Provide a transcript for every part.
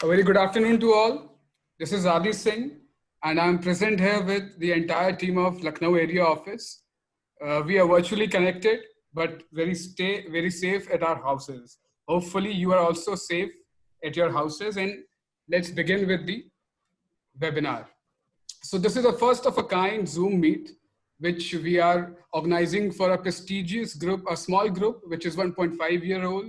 A very good afternoon to all. This is Adi Singh, and I'm present here with the entire team of Lucknow area office. We are virtually connected, but very safe at our houses. Hopefully, you are also safe at your houses. And let's begin with the webinar. So this is a first of a kind Zoom meet, which we are organizing for a prestigious group, a small group, which is 1.5-year-old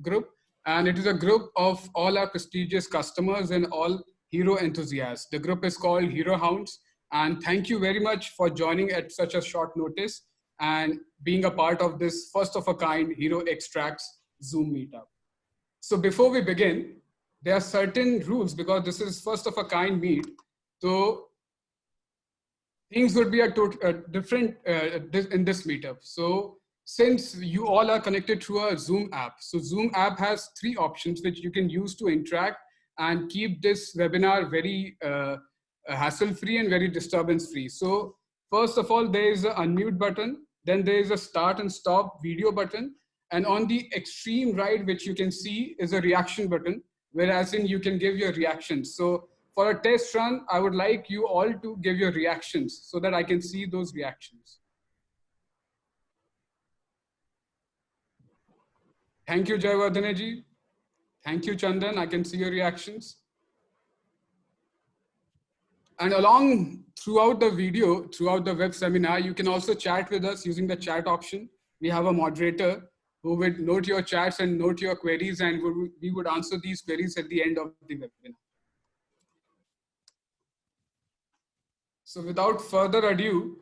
group. And it is a group of all our prestigious customers and all hero enthusiasts. The group is called Hero Hounds. And thank you very much for joining at such a short notice and being a part of this first of a kind Hero Extracts Zoom meetup. So before we begin, there are certain rules because this is first of a kind meet. So things would be different in this meetup. So since you all are connected through a Zoom app, so Zoom app has 3 options which you can use to interact and keep this webinar very hassle-free and very disturbance-free. So first of all, there is an unmute button, then there is a start and stop video button, and on the extreme right, which you can see, is a reaction button, whereas in you can give your reactions. So for a test run, I would like you all to give your reactions so that I can see those reactions. Thank you, Jayavardhanaji. Thank you, Chandan. I can see your reactions. And along throughout the video, throughout the web seminar, you can also chat with us using the chat option. We have a moderator who would note your chats and note your queries, and we would answer these queries at the end of the webinar. So without further ado,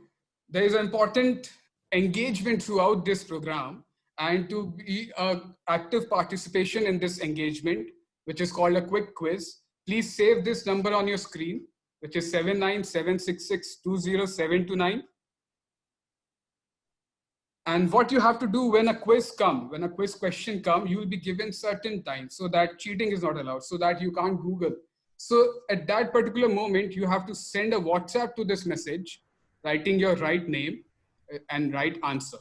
there is important engagement throughout this program, and to be an active participation in this engagement, which is called a quick quiz, please save this number on your screen, which is 79766207229. And what you have to do when a quiz question comes, you will be given certain time so that cheating is not allowed, so that you can't Google. So at that particular moment, you have to send a WhatsApp to this message, writing your right name and right answer.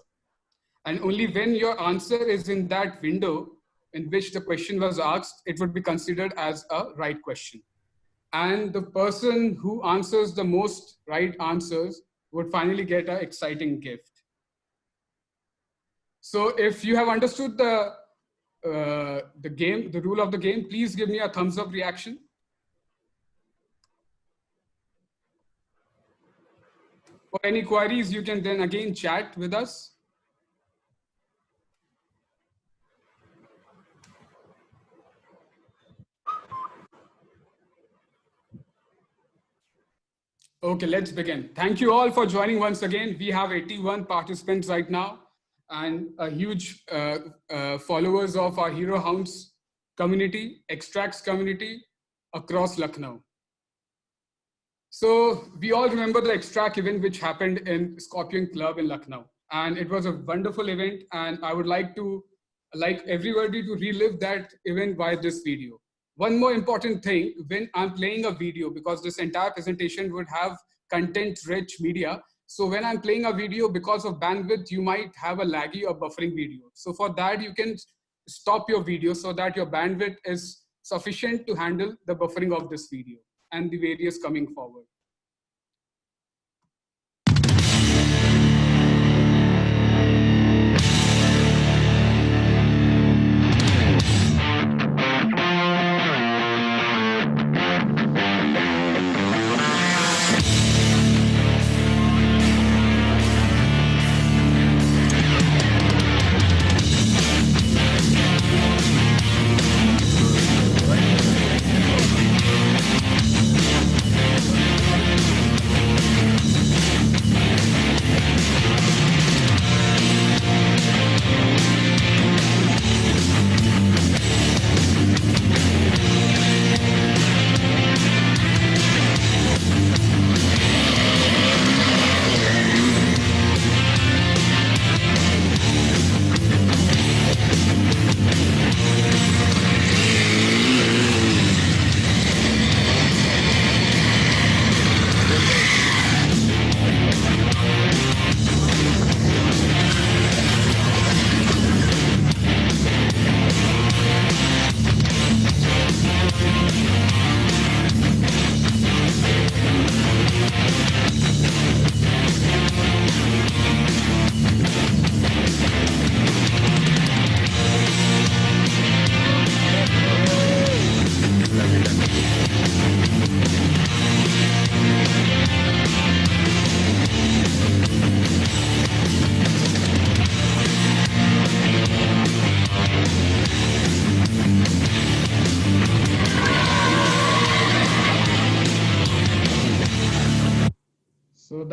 And only when your answer is in that window in which the question was asked, it would be considered as a right question. And the person who answers the most right answers would finally get an exciting gift. So if you have understood the rule of the game, please give me a thumbs up reaction. For any queries, you can then again chat with us. Okay, let's begin. Thank you all for joining once again. We have 81 participants right now and a huge followers of our Hero Hounds community, extracts community across Lucknow. So we all remember the extract event which happened in Scorpion Club in Lucknow. And it was a wonderful event. And I would like everybody to relive that event by this video. One more important thing, when I'm playing a video, because this entire presentation would have content-rich media. So when I'm playing a video, because of bandwidth, you might have a laggy or buffering video. So for that, you can stop your video so that your bandwidth is sufficient to handle the buffering of this video and the various coming forward.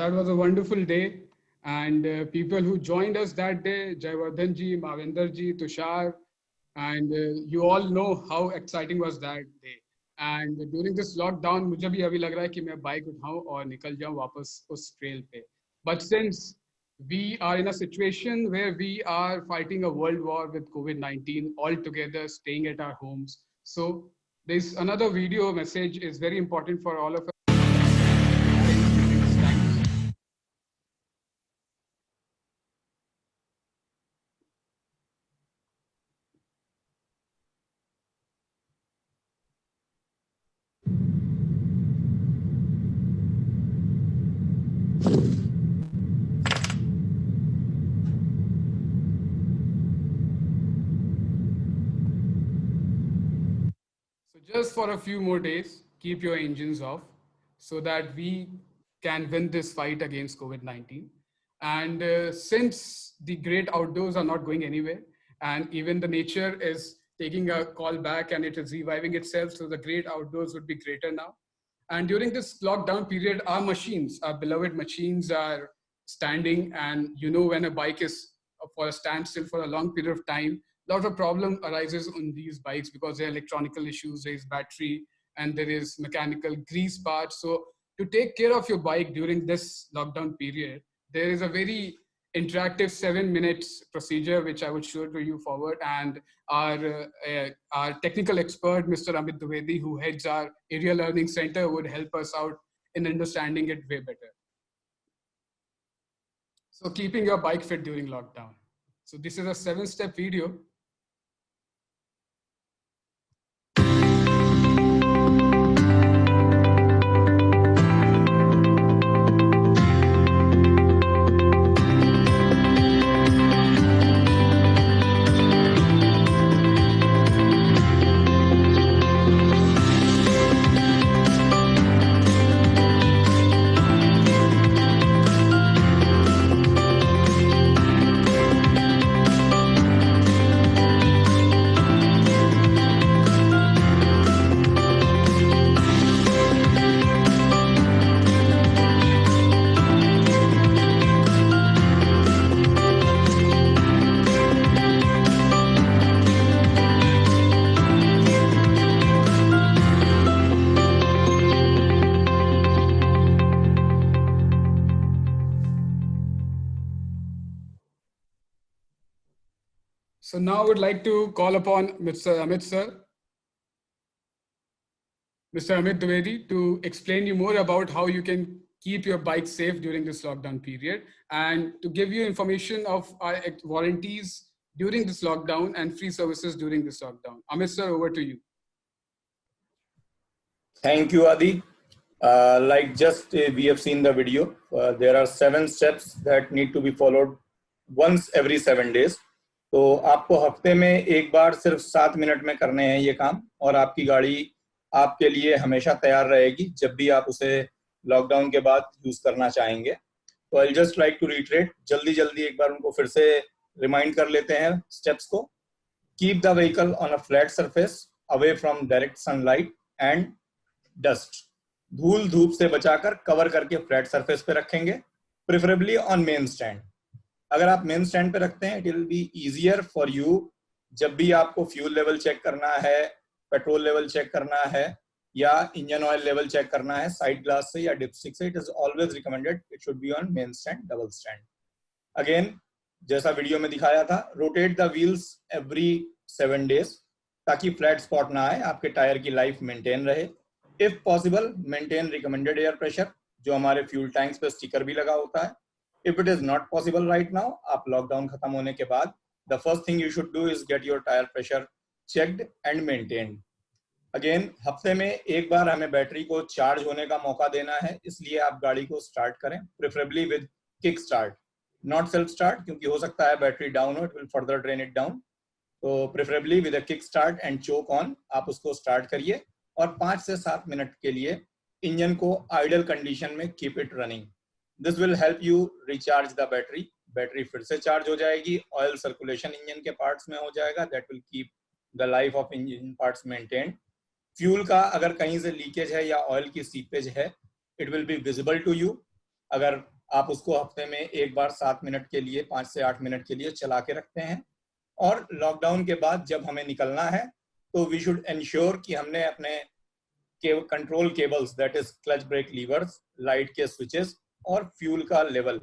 that was a wonderful day. And people who joined us that day, Jayavardhan ji, Mavinder ji, Tushar, and you all know how exciting was that day. And during this lockdown, मुझे भी अभी लग रहा है कि मैं bike उठाऊं और निकल जाऊं वापस उस ट्रेल पे. But since we are in a situation where we are fighting a world war with COVID-19 all together, staying at our homes. So this another video message is very important for all of us. So just for a few more days, keep your engines off so that we can win this fight against COVID-19. And since the great outdoors are not going anywhere, and even the nature is taking a call back and it is reviving itself, so the great outdoors would be greater now. And during this lockdown period, our machines, our beloved machines, are standing. And you know, when a bike is for a standstill for a long period of time, a lot of problem arises on these bikes because there are electronical issues, there is battery, and there is mechanical grease parts. So to take care of your bike during this lockdown period, there is a very interactive 7 minutes procedure which I would show to you forward. And our technical expert, Mr. Amit Dwivedi, who heads our area learning center, would help us out in understanding it way better. So keeping your bike fit during lockdown. So this is a 7-step video. So now I would like to call upon Mr. Amit sir, Mr. Amit Dwivedi, to explain you more about how you can keep your bike safe during this lockdown period and to give you information of our warranties during this lockdown and free services during this lockdown. Amit sir, over to you. Thank you, Adi. Like just we have seen the video, there are 7 steps that need to be followed once every 7 days. तो आपको हफ्ते में एक बार सिर्फ 7 minute में करने हैं ये काम, और आपकी गाड़ी आपके लिए हमेशा तैयार रहेगी जब भी आप उसे लॉकडाउन के बाद यूज करना चाहेंगे. तो I just like to reiterate, जल्दी एक बार उनको फिर से रिमाइंड कर लेते हैं स्टेप्स को. Keep the vehicle on a flat surface away from direct sunlight and dust. धूल धूप से बचाकर कवर करके फ्लैट सरफेस पे रखेंगे, प्रेफरेबली ऑन मेन स्टैंड. अगर आप मेन स्टैंड पे रखते हैं, it will be easier for you जब भी आपको फ्यूल लेवल चेक करना है, पेट्रोल लेवल चेक करना है या इंजन ऑयल लेवल चेक करना है साइड ग्लास से या डिपस्टिक से. It is always recommended it should be on main stand, double stand. Again जैसा वीडियो में दिखाया था, rotate the wheels every 7 days ताकि फ्लैट स्पॉट ना आए, आपके टायर की लाइफ मेंटेन रहे. If possible maintain recommended air pressure, जो हमारे फ्यूल टैंक्स पे स्टिकर भी लगा होता है. If it is not possible right now, आप लॉकडाउन खत्म होने के बाद the first thing you should do is get your tire pressure checked and maintained. Again, हफ्ते में एक बार हमें बैटरी को चार्ज होने का मौका देना है, इसलिए आप गाड़ी को स्टार्ट करें, preferably with kick start, not self start, क्योंकि हो सकता है बैटरी डाउन हो, it will further drain it down. तो preferably with a kick start and choke on आप उसको स्टार्ट करिए और 5 से 7 मिनट के लिए इंजन को आइडल कंडीशन में keep it running. This will help you recharge the battery. Battery फिर से चार्ज हो जाएगी, ऑयल सर्कुलेशन इंजन के पार्ट्स में हो जाएगा, that will keep the life of engine parts maintained. Fuel का अगर कहीं से लीकेज है या ऑयल की सीपेज है, it will be visible to you. अगर आप उसको हफ्ते में एक बार 7 मिनट के लिए, 5 से 8 मिनट के लिए चला के रखते हैं। और लॉकडाउन के बाद जब हमें निकलना है तो वी शुड इंश्योर कि हमने अपने control cables, that is clutch brake levers, light के स्विचेस और फ्यूल का लेवल,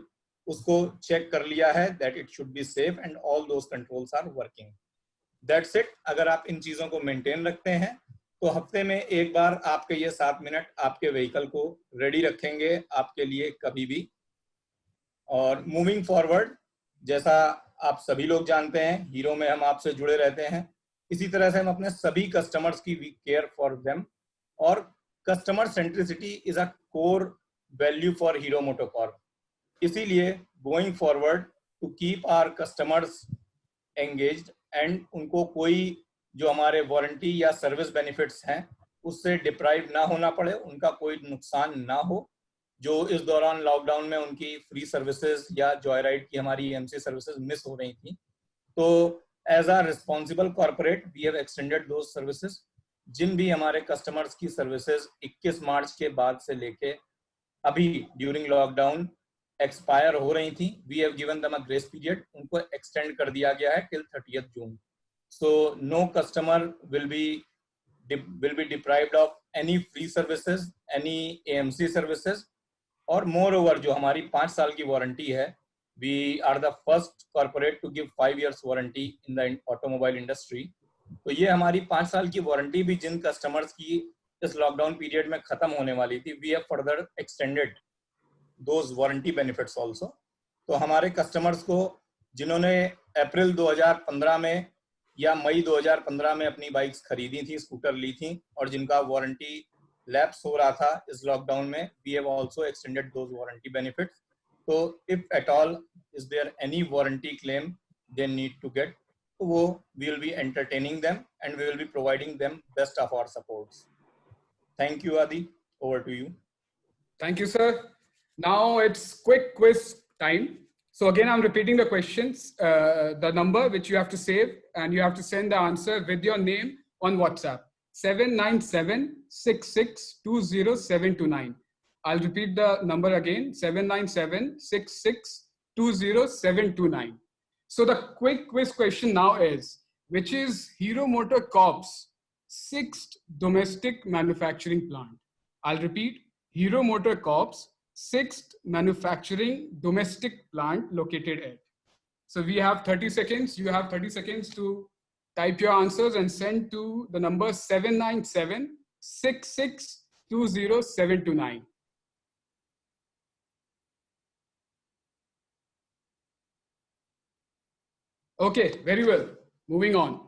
उसको चेक कर लिया है, that it should be safe and all those controls are working. That's it. अगर आप इन चीजों को मेंटेन रखते हैं तो हफ्ते में एक बार आपके ये 7 मिनट आपके व्हीकल को रेडी रखेंगे आपके लिए कभी भी। और मूविंग फॉरवर्ड, जैसा आप सभी लोग जानते हैं, हीरो में हम आपसे जुड़े रहते हैं, इसी तरह से हम अपने सभी कस्टमर्स की वी केयर फॉर देम। और customer centricity is a core value for Hero MotoCorp. इसीलिए going forward, to keep our customers engaged and उनको कोई जो हमारे वारंटी या सर्विस बेनिफिट्स हैं उससे डिप्राइव ना होना पड़े, उनका कोई नुकसान ना हो। जो इस दौरान लॉकडाउन में उनकी फ्री सर्विसेज या जॉय राइड की हमारी एमसी सर्विसेज मिस हो रही थी, तो as a responsible corporate we have extended those services. जिन भी हमारे कस्टमर्स की सर्विसेज 21 मार्च के बाद से लेके अभी ड्यूरिंग लॉकडाउन एक्सपायर हो रही थी, we have given them a grace period, उनको एक्सटेंड कर दिया गया है till 30th June. So no customer will be deprived of any free services, any AMC services। और मोर ओवर जो हमारी 5 साल की वारंटी है, we are the first corporate to give 5 years warranty in the automobile industry. तो ये हमारी 5 साल की वारंटी भी जिन कस्टमर्स की इस लॉकडाउन पीरियड में खत्म होने वाली थी, we have further extended those warranty benefits also. तो हमारे कस्टमर्स को जिन्होंने अप्रैल 2015 में या मई 2015 में अपनी बाइक्स खरीदी थी, स्कूटर ली थी, और जिनका वारंटी लैप्स हो रहा था इस लॉकडाउन में, we have also extended those warranty benefits. तो if at all is there any warranty claim they need to get, तो वो we will be entertaining them and we will be providing them best of our supports. Thank you Adi, over to you. Thank you, sir. Now it's quick quiz time. So again, I'm repeating the questions, the number which you have to save, and you have to send the answer with your name on WhatsApp, 797-6620-729. I'll repeat the number again, 797-6620-729. So the quick quiz question now is, which is Hero MotoCorp's 6th domestic manufacturing plant? I'll repeat, Hero MotoCorp's 6th manufacturing domestic plant located at. So we have 30 seconds. You have 30 seconds to type your answers and send to the number 797-6620-729. Okay, very well. Moving on.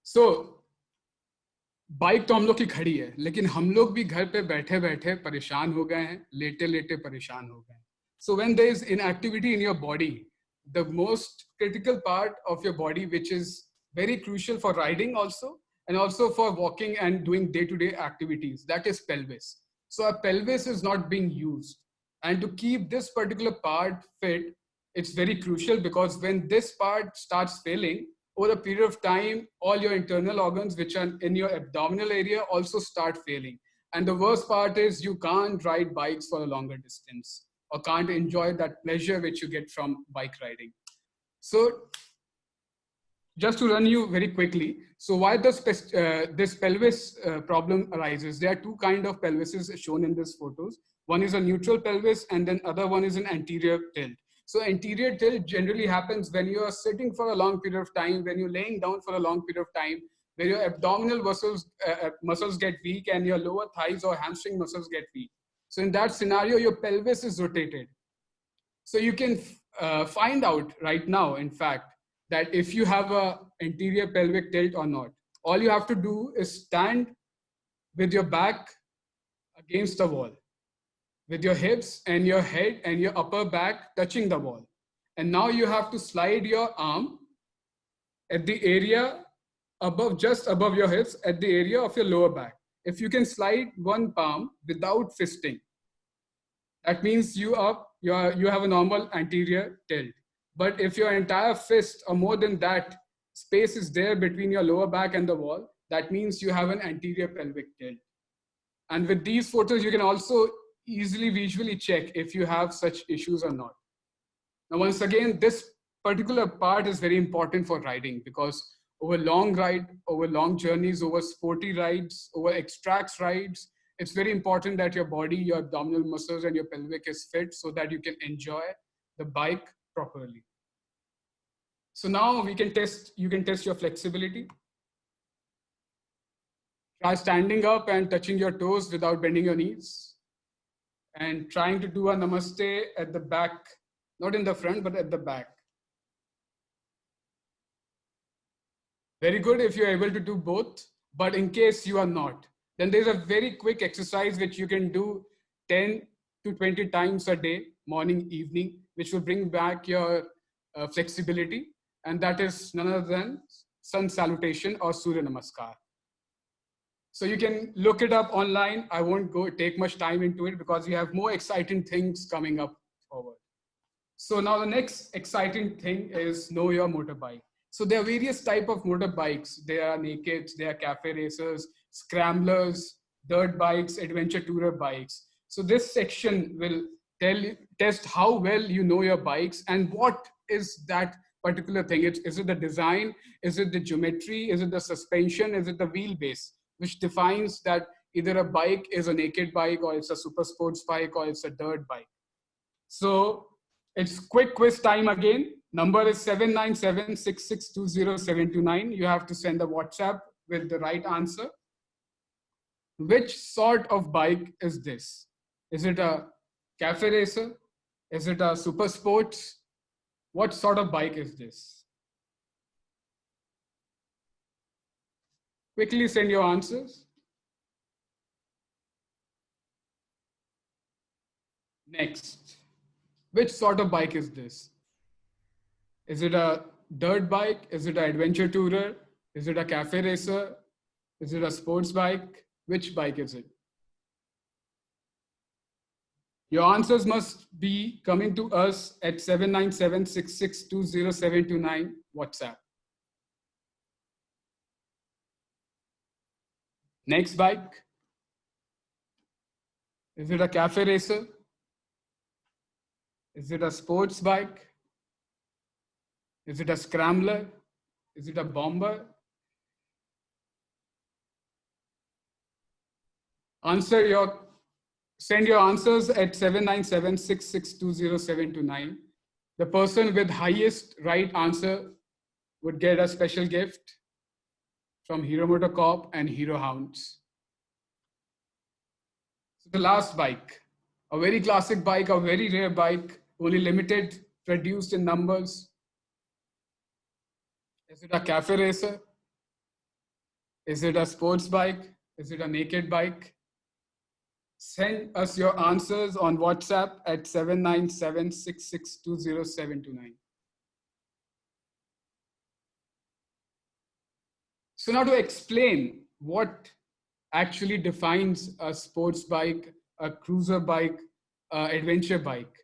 So bike तो हम लोग की खड़ी है, लेकिन हम लोग भी घर पे बैठे बैठे परेशान हो गए हैं, लेटे लेटे परेशान हो गए हैं. So when there is inactivity in your body, the most critical part of your body, which is very crucial for riding also, and also for walking and doing day-to-day activities, that is pelvis. So our pelvis is not being used. And to keep this particular part fit, it's very crucial, because when this part starts failing, over a period of time, all your internal organs, which are in your abdominal area, also start failing. And the worst part is you can't ride bikes for a longer distance, or can't enjoy that pleasure which you get from bike riding. So just to run you very quickly, so why does this pelvis problem arises? There are two kinds of pelvises shown in these photos. One is a neutral pelvis, and then other one is an anterior tilt. So anterior tilt generally happens when you are sitting for a long period of time, when you're laying down for a long period of time, where your abdominal muscles get weak and your lower thighs or hamstring muscles get weak. So in that scenario, your pelvis is rotated. So you can find out right now, in fact, that if you have a anterior pelvic tilt or not. All you have to do is stand with your back against the wall, with your hips and your head and your upper back touching the wall. And now you have to slide your arm at the area above, just above your hips, at the area of your lower back. If you can slide one palm without fisting, that means you have a normal anterior tilt. But if your entire fist or more than that space is there between your lower back and the wall, that means you have an anterior pelvic tilt. And with these photos, you can also easily visually check if you have such issues or not. Now, once again, this particular part is very important for riding because over long ride, over long journeys, over sporty rides, over extracts rides, it's very important that your body, your abdominal muscles, and your pelvic is fit so that you can enjoy the bike properly. So now you can test your flexibility. Try standing up and touching your toes without bending your knees and trying to do a namaste at the back, not in the front, but at the back. Very good if you're able to do both, but in case you are not, then there's a very quick exercise which you can do 10 to 20 times a day, morning, evening, which will bring back your flexibility. And that is none other than sun salutation or Surya Namaskar. So you can look it up online. I won't take much time into it because we have more exciting things coming up forward. So now the next exciting thing is know your motorbike. So there are various type of motorbikes. There are nakeds, there are cafe racers, scramblers, dirt bikes, adventure tourer bikes. So this section will test how well you know your bikes and what is that particular thing. Is it the design? Is it the geometry? Is it the suspension? Is it the wheelbase? Which defines that either a bike is a naked bike or it's a super sports bike or it's a dirt bike. So it's quick quiz time again. Number is 797-6620729. You have to send a WhatsApp with the right answer. Which sort of bike is this? Is it a cafe racer? Is it a super sports? What sort of bike is this? Quickly send your answers. Next, which sort of bike is this? Is it a dirt bike? Is it an adventure tourer? Is it a cafe racer? Is it a sports bike? Which bike is it? Your answers must be coming to us at 797-6620729 WhatsApp. Next bike. Is it a cafe racer? Is it a sports bike? Is it a scrambler? Is it a bomber? Send your answers at 797-6620729. The person with highest right answer would get a special gift from Hero Motor Corp and Hero Hounds. So the last bike, a very classic bike, a very rare bike, only limited, produced in numbers. Is it a cafe racer? Is it a sports bike? Is it a naked bike? Send us your answers on WhatsApp at 797-6620729. So now to explain what actually defines a sports bike, a cruiser bike, adventure bike,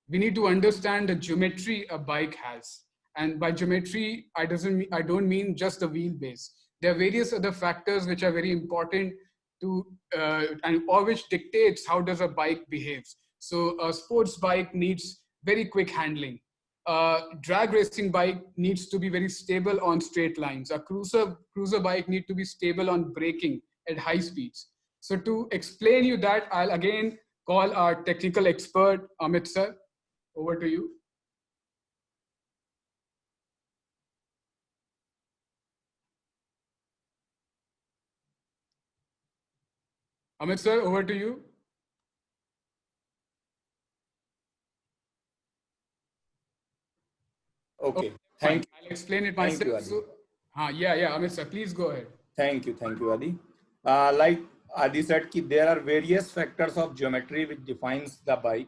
we need to understand the geometry a bike has. And by geometry, I don't mean just the wheelbase. There are various other factors which are very important to or which dictates how does a bike behaves. So a sports bike needs very quick handling. Drag racing bike needs to be very stable on straight lines. A cruiser bike need to be stable on braking at high speeds. So to explain you that, I'll again call our technical expert, Amit sir. Over to you. Amit sir, over to you. Okay. Fine. I'll explain it myself. Thank you, Adi. Yeah, Amit sir, please go ahead. Thank you, Adi. Like Adi said, there are various factors of geometry which defines the bike.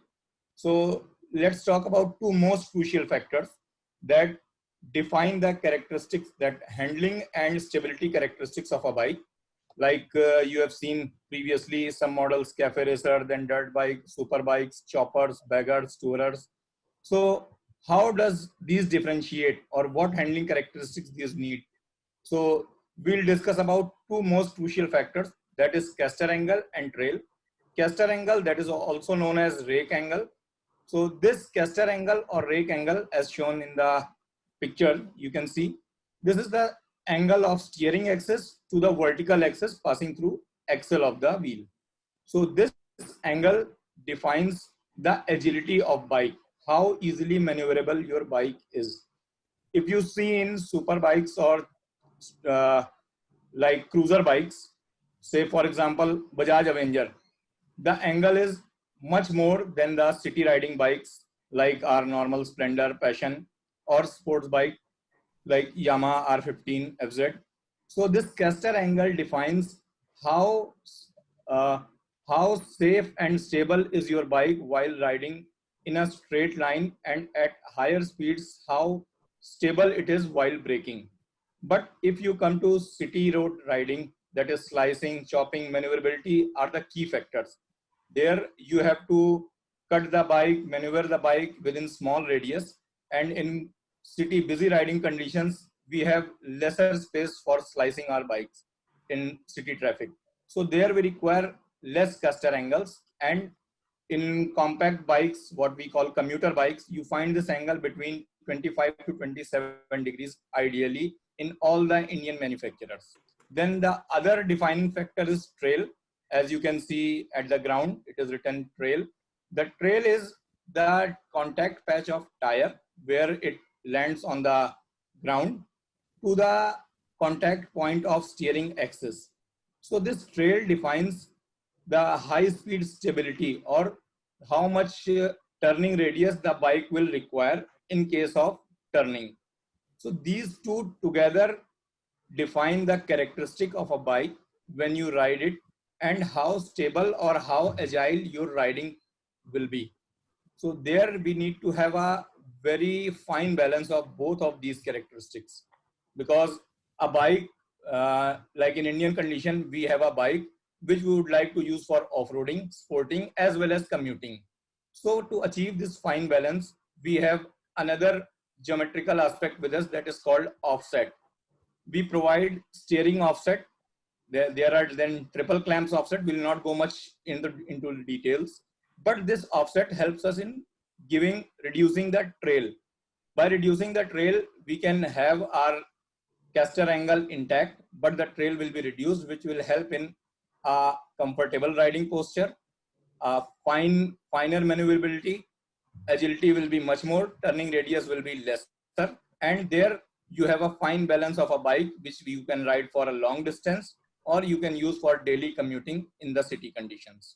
So let's talk about two most crucial factors that define the characteristics, that handling and stability characteristics of a bike. Like you have seen previously some models, cafe racer, then dirt bike, super bikes, choppers, baggers, tourers. So how does these differentiate, or what handling characteristics these need? So we'll discuss about two most crucial factors, that is caster angle and trail. caster angle, that is also known as rake angle. So this caster angle or rake angle, as shown in the picture, you can see this is the angle of steering axis to the vertical axis passing through axle of the wheel. So this angle defines the agility of bike, how easily maneuverable your bike is. If you see in super bikes or uh, like cruiser bikes, say for example Bajaj Avenger, the angle is much more than the city riding bikes like our normal Splendor, Passion, or sports bike like Yamaha R15 FZ. So this caster angle defines how uh, how safe and stable is your bike while riding in a straight line, and at higher speeds how stable it is while braking. But if you come to city road riding, that is slicing, chopping, maneuverability are the key factors. There you have to cut the bike, maneuver the bike within small radius, and in city busy riding conditions, we have lesser space for slicing our bikes in city traffic. So there we require less caster angles, and in compact bikes, what we call commuter bikes, you find this angle between 25 to 27 degrees ideally in all the Indian manufacturers. Then the other defining factor is trail. As you can see at the ground, it is written trail. The trail is the contact patch of tire where it lands on the ground to the contact point of steering axis. So this trail defines the high speed stability or how much turning radius the bike will require in case of turning. So these two together define the characteristic of a bike when you ride it and how stable or how agile your riding will be. So there we need to have a very fine balance of both of these characteristics, because a bike, like in Indian condition, we have a bike which we would like to use for off-roading, sporting, as well as commuting. So to achieve this fine balance, we have another geometrical aspect with us that is called offset. We provide steering offset. There are then triple clamps offset. We'll not go much into details, but this offset helps us in reducing the trail. By reducing the trail, we can have our caster angle intact, but the trail will be reduced, which will help in a comfortable riding posture, finer maneuverability, agility will be much more, turning radius will be lesser, and there you have a fine balance of a bike which you can ride for a long distance or you can use for daily commuting in the city conditions.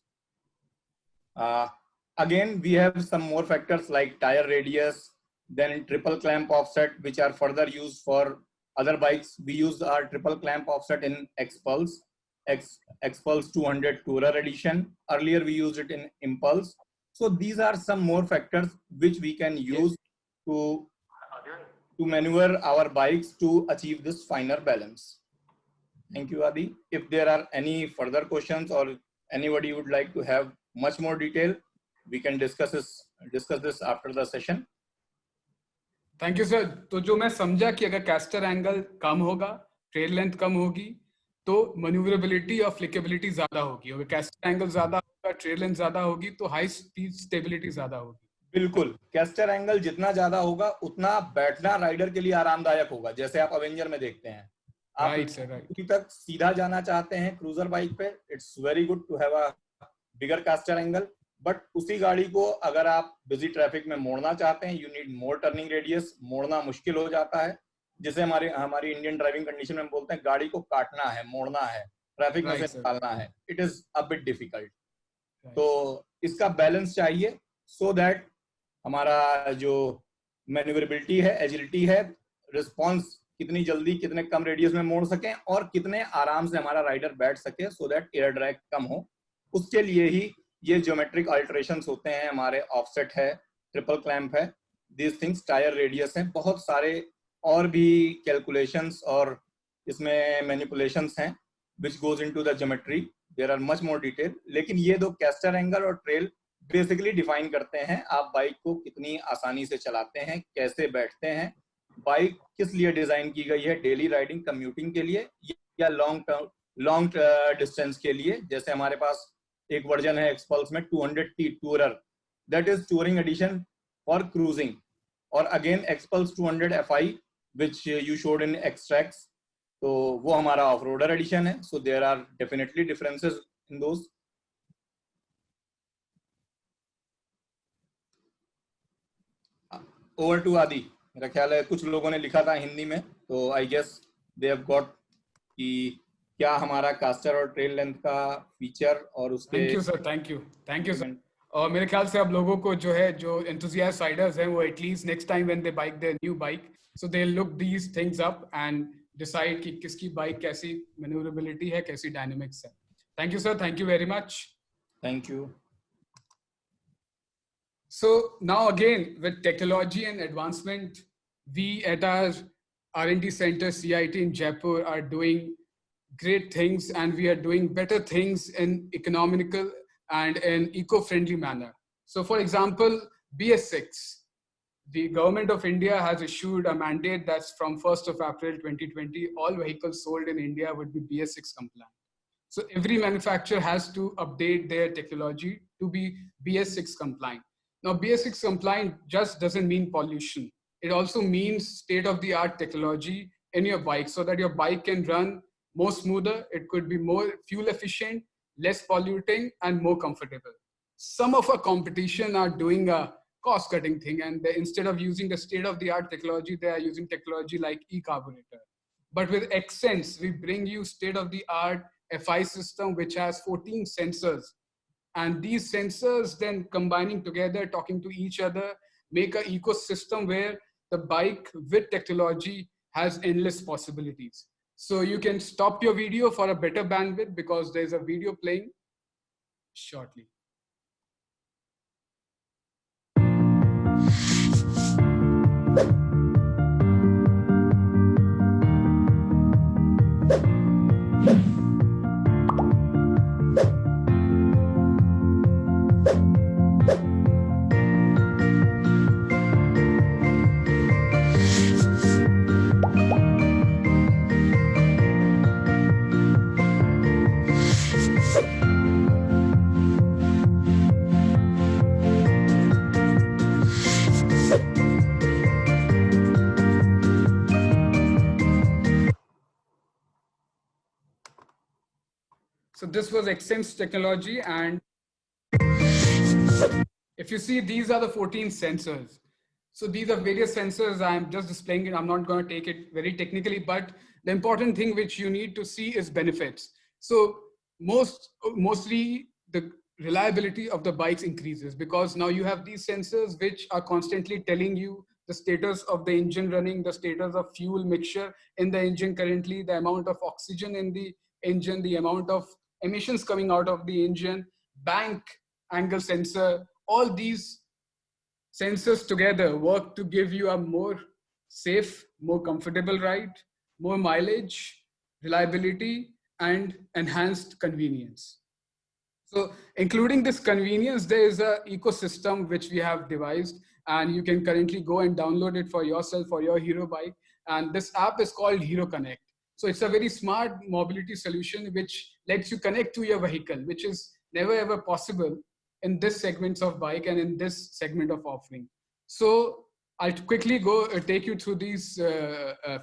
Again, we have some more factors like tire radius, then triple clamp offset, which are further used for other bikes. We use our triple clamp offset in X-Pulse, X-Pulse 200 Tourer Edition. Earlier, we used it in Impulse. So these are some more factors which we can use to maneuver our bikes to achieve this finer balance. Thank you, Adi. If there are any further questions or anybody would like to have much more detail, we can discuss this after the session. Thank you sir. तो जो मैं समझा कि अगर castor angle कम होगा, trail length कम होगी, तो manoeuvrability और फ्लिकेबिलिटी ज्यादा होगी. अगर कैस्टर एंगल ज्यादा होगा, ट्रेल लेंथ ज्यादा होगी, तो हाई स्पीड स्टेबिलिटी ज्यादा होगी. बिल्कुल, कैस्टर एंगल जितना ज्यादा होगा उतना बैठना राइडर के लिए आरामदायक होगा. जैसे आप अवेंजर में देखते हैं, आप राइट तक सीधा जाना चाहते हैं क्रूजर बाइक पे, it's very good to have a bigger caster angle. But उसी गाड़ी को अगर आप बिजी ट्रैफिक में मोड़ना चाहते हैं, you need more turning radius. मोड़ना मुश्किल हो जाता है, जिसे हमारी इंडियन ड्राइविंग कंडीशन में बोलते हैं गाड़ी को काटना है, मोड़ना है, ट्रैफिक में से निकालना है. It is a bit difficult. तो इसका बैलेंस चाहिए सो दैट हमारा जो मैन्यूवरेबिलिटी है, एजिलिटी है, रिस्पॉन्स कितनी जल्दी कितने कम रेडियस में मोड़ सकें और कितने आराम से हमारा राइडर बैठ सके सो दैट एयर ड्रैग कम हो. उसके लिए ही ये ज्योमेट्रिक अल्टरेशंस होते हैं. हमारे ऑफसेट है, ट्रिपल क्लैंप है, दीज थिंग्स, टायर रेडियस हैं, बहुत सारे और भी कैलकुलेशंस और इसमें मैनिपुलेशंस हैं which goes into the geometry. There are much more detail. लेकिन ये दो कैस्टर एंगल और ट्रेल बेसिकली डिफाइन करते हैं आप बाइक को कितनी आसानी से चलाते हैं, कैसे बैठते हैं, बाइक किस लिए डिजाइन की गई है, डेली राइडिंग कम्यूटिंग के लिए या लॉन्ग डिस्टेंस के लिए. जैसे हमारे पास एक वर्जन है एक्सपल्स में 200T tourer, that is touring edition for cruising, और again Xpulse 200FI which you showed in extracts, तो वो हमारा ऑफ रोडर एडिशन है. So there are definitely differences in those. Over to Adi. मेरा ख्याल है कुछ लोगों ने लिखा था हिंदी में, तो I guess they have got कि क्या हमारा कास्टर और ट्रेल लेंथ का फीचर और उसके. Thank you sir, thank you sir. और मेरे ख्याल से अब लोगों को जो है, जो एंथुसियास्ट राइडर्स हैं, वो at least next time when they bike their new bike, so they look these things up and decide कि किसकी बाइक कैसी मैन्यूवरेबिलिटी है, कैसी डायनेमिक्स है. Thank you sir, thank you very much. Thank you. So now again, with technology and advancement, we at our R&D center CIT in Jaipur are doing great things, and we are doing better things in economical and in eco-friendly manner. So for example, BS6, the government of India has issued a mandate that's from 1st of April 2020, all vehicles sold in India would be BS6 compliant. So every manufacturer has to update their technology to be BS6 compliant. Now, BS6 compliant just doesn't mean pollution. It also means state-of-the-art technology in your bike so that your bike can run more smoother. It could be more fuel efficient, less polluting, and more comfortable. Some of our competition are doing a cost-cutting thing, and instead of using the state-of-the-art technology, they are using technology like e-carburetor. But with Xsense, we bring you state-of-the-art FI system, which has 14 sensors. And these sensors then combining together, talking to each other, make an ecosystem where the bike with technology has endless possibilities. So you can stop your video for a better bandwidth because there's a video playing shortly. So this was Xsense technology, and if you see, these are the 14 sensors. So these are various sensors. I'm just displaying it. I'm not going to take it very technically, but the important thing which you need to see is benefits. So mostly the reliability of the bikes increases because now you have these sensors which are constantly telling you the status of the engine running, the status of fuel mixture in the engine currently, the amount of oxygen in the engine, the amount of emissions coming out of the engine, bank angle sensor. All these sensors together work to give you a more safe, more comfortable ride, more mileage, reliability, and enhanced convenience. So including this convenience, there is an ecosystem which we have devised, and you can currently go and download it for yourself, for your Hero bike. And this app is called Hero Connect. So it's a very smart mobility solution which lets you connect to your vehicle, which is never ever possible in this segments of bike and in this segment of offering. So I'll quickly go take you through these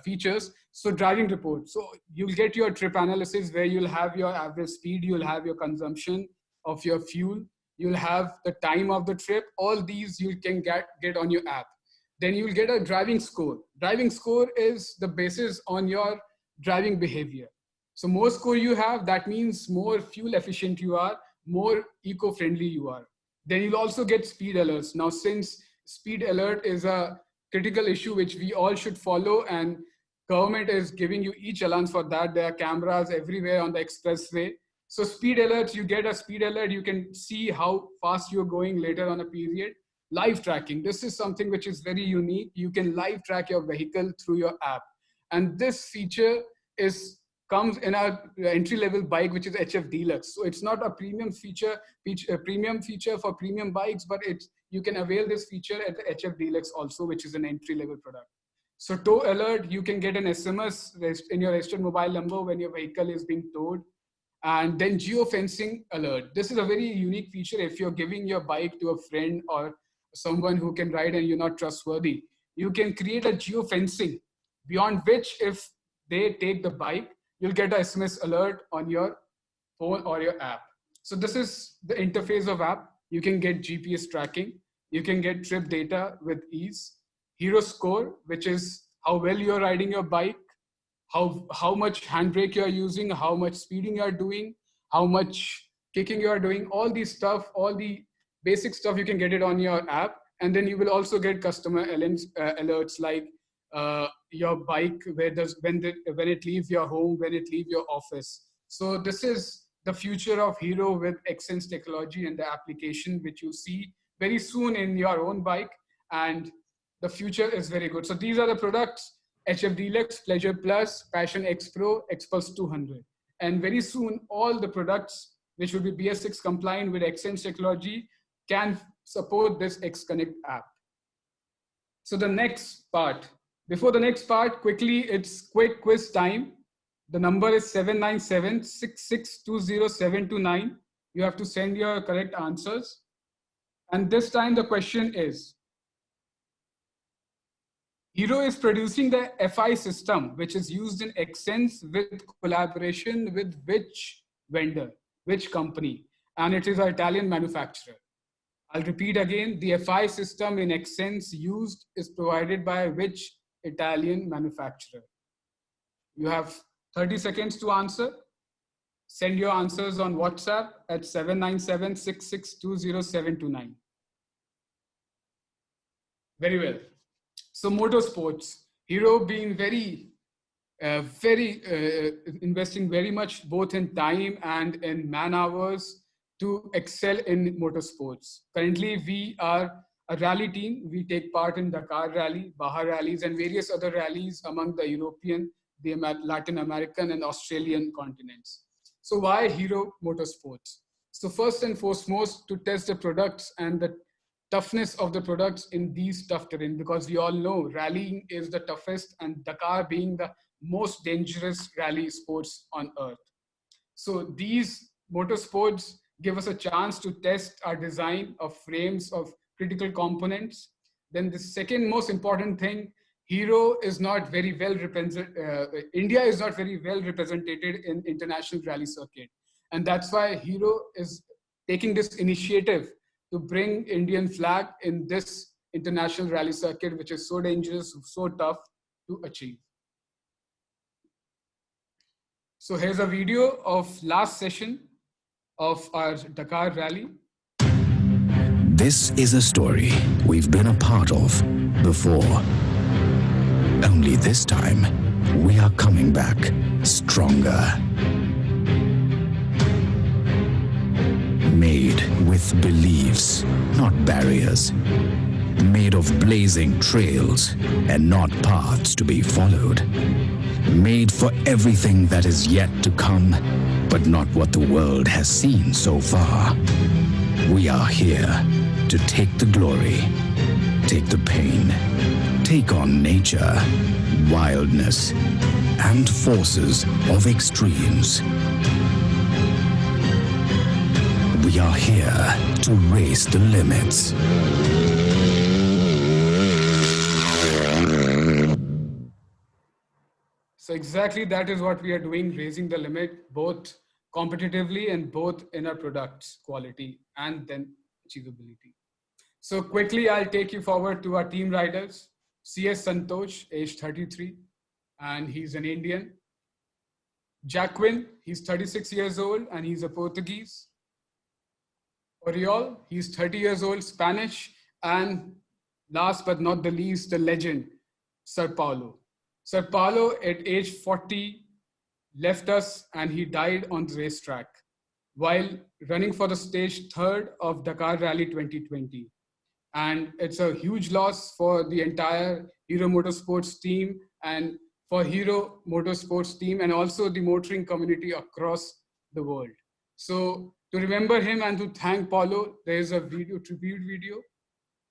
features. So driving report. So you'll get your trip analysis where you'll have your average speed, you'll have your consumption of your fuel, you'll have the time of the trip. All these you can get on your app. Then you'll get a driving score. Driving score is the basis on your driving behavior. So more score you have, that means more fuel efficient you are, more eco-friendly you are. Then you'll also get speed alerts. Now, since speed alert is a critical issue which we all should follow, and government is giving you e-challans for that. There are cameras everywhere on the expressway. So speed alerts, you get a speed alert, you can see how fast you're going later on a period. Live tracking, this is something which is very unique. You can live track your vehicle through your app. And this feature comes in our entry-level bike, which is HF Deluxe. So it's not a premium feature for premium bikes, but you can avail this feature at the HF Deluxe also, which is an entry-level product. So tow alert, you can get an SMS in your registered mobile number when your vehicle is being towed. and then geofencing alert. This is a very unique feature. If you're giving your bike to a friend or someone who can ride and you're not trustworthy, you can create a geofencing beyond which if they take the bike, you'll get a SMS alert on your phone or your app. So this is the interface of app. You can get GPS tracking. You can get trip data with ease. Hero score, which is how well you're riding your bike, how much handbrake you are using, how much speeding you are doing, how much kicking you are doing, all these stuff, all the basic stuff, you can get it on your app. And then you will also get customer alerts like your bike, when it leaves your home, when it leaves your office. So this is the future of Hero with Xsense technology and the application which you see very soon in your own bike. And the future is very good. So these are the products: HF Deluxe, Pleasure Plus, Passion X Pro, Xpulse 200. And very soon, all the products which will be BS6 compliant with Xsense technology can support this XConnect app. So the next part, before the next part, quickly, it's quick quiz time. The number is 797-6620-729. You have to send your correct answers. And this time the question is, Hero is producing the FI system, which is used in Xsense with collaboration with which vendor, which company? And it is an Italian manufacturer. I'll repeat again, the FI system in Xsense used is provided by which Italian manufacturer? You have 30 seconds to answer. Send your answers on WhatsApp at 797-6620-729. Very well. So motorsports, Hero being investing very much both in time and in man hours to excel in motorsports. Currently, we are a rally team. We take part in Dakar Rally, Baja rallies, and various other rallies among the European, the Latin American, and Australian continents. So why Hero Motorsports? So first and foremost, to test the products and the toughness of the products in these tough terrain, because we all know rallying is the toughest and Dakar being the most dangerous rally sports on earth. So these motorsports give us a chance to test our design of frames of critical components. Then the second most important thing, Hero is not very well represented, India is not very well represented in international rally circuit. And that's why Hero is taking this initiative to bring Indian flag in this international rally circuit, which is so dangerous, so tough to achieve. So here's a video of last session of our Dakar rally. This is a story we've been a part of before. Only this time, we are coming back stronger. Made with beliefs, not barriers. Made of blazing trails and not paths to be followed. Made for everything that is yet to come, but not what the world has seen so far. We are here to take the glory, take the pain, take on nature, wildness, and forces of extremes. We are here to race the limits. So exactly that is what we are doing, raising the limit, both competitively and both in our products, quality and then achievability. So quickly, I'll take you forward to our team riders. CS Santosh, age 33, and he's an Indian. Jacquin, he's 36 years old and he's a Portuguese. Oriol, he's 30 years old, Spanish. And last but not the least, the legend, Sir Paulo. Sir Paulo, at age 40, left us and he died on the racetrack while running for the stage third of Dakar Rally 2020. And it's a huge loss for the entire Hero Motorsports team and for Hero Motorsports team and also the motoring community across the world. So to remember him and to thank Paulo, there is a tribute video.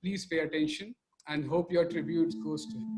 Please pay attention and hope your tribute goes to him.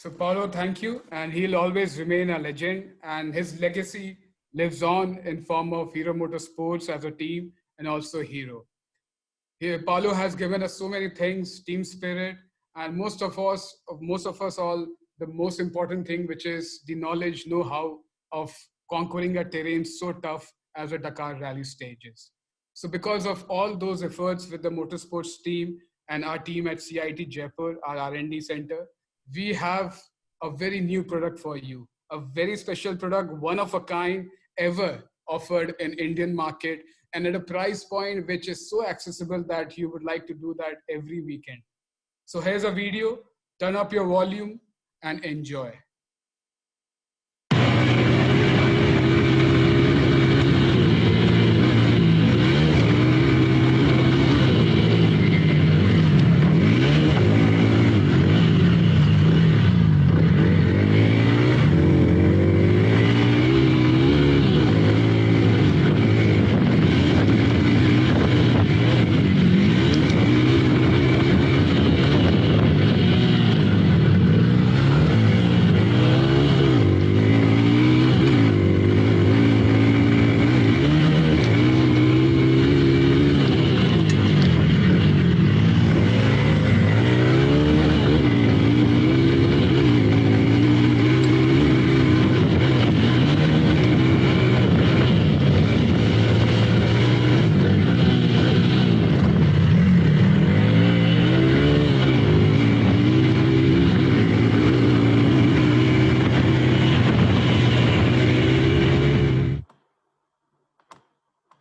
So Paulo, thank you. And he'll always remain a legend. And his legacy lives on in form of Hero Motorsports as a team and also Hero. Here, Paulo has given us so many things, team spirit, and most of us all, the most important thing, which is the knowledge, know-how of conquering a terrain so tough as a Dakar rally stages. So because of all those efforts with the motorsports team and our team at CIT Jaipur, our R&D center, we have a very new product for you, a very special product, one of a kind ever offered in Indian market and at a price point which is so accessible that you would like to do that every weekend. So here's a video, turn up your volume and enjoy.